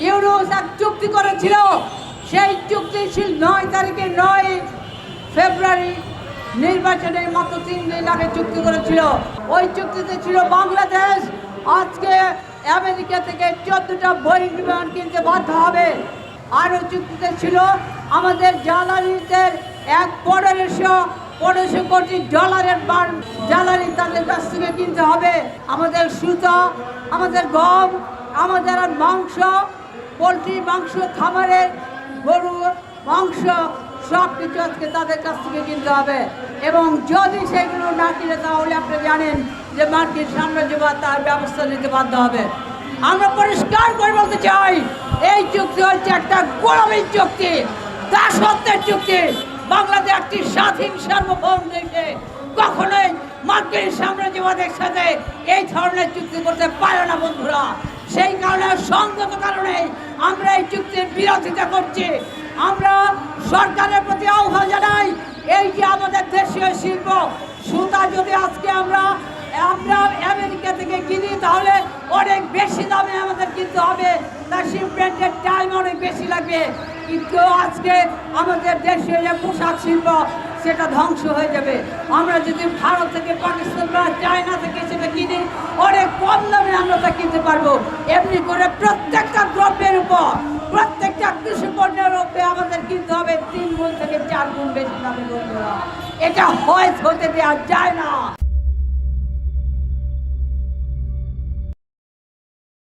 ইউনুস এক চুক্তি করেছিল, সেই চুক্তি ছিল 9 তারিখে 9 ফেব্রুয়ারি নির্বাচনের মাত্র 3 দিন আগে চুক্তি করেছিল। ওই চুক্তিতে ছিল বাংলাদেশ আজকে আমেরিকা থেকে 14টা বোয়িং বিমান কিনতে বাধ্য হবে। আর ওই চুক্তিতে ছিল আমাদের জ্বালানিতে 1500 কোটি ডলারের জ্বালানি তাদের কাছ থেকে কিনতে হবে। আমাদের সুতা, আমাদের গম, আমাদের মাংস, পোলট্রি মাংস, খামারের গরুর মাংস সব কিছু আজকে তাদের কাছ থেকে কিনতে হবে। এবং যদি সেগুলো না কিনে তাহলে আপনি জানেন যে মার্কিন সাম্রাজ্যবাদ তার ব্যবস্থা নিতে বাধ্য হবে। আমরা পরিষ্কার করে বলতে চাই, এই চুক্তি হচ্ছে একটা গোলামীর চুক্তি, দাসত্বের চুক্তি। বাংলাদেশ একটি স্বাধীন সার্বভৌম দেশে কখনোই মার্কিন সাম্রাজ্যবাদের সাথে এই ধরনের চুক্তি করতে পারে না বন্ধুরা। সেই কারণে সংগত কারণে আমরা এই চুক্তির বিরোধিতা করছি। আমরা সরকারের প্রতি আহ্বান জানাই, এই যে আমাদের দেশীয় শিল্প সুতা যদি আজকে আমরা আমেরিকা থেকে কিনি তাহলে অনেক বেশি দামে আমাদের কিনতে হবে, তার শিপমেন্টের টাইম অনেক বেশি লাগবে। কিন্তু আজকে আমাদের দেশীয় যে পোশাক শিল্প সেটা ধ্বংস হয়ে যাবে। আমরা যদি ভারত থেকে, পাকিস্তান বা চায়না থেকে সেটা কিনি অনেক কম দামে আমরা তা কিনতে পারবো। এমনি করে প্রত্যেকটা দ্রব্যের উপর, প্রত্যেকটা কৃষি পণ্যের উপরে আমাদের কিনতে হবে 3 গুণ থেকে 4 গুণ বেশি দামে। এটা হতে দেওয়া যায় না।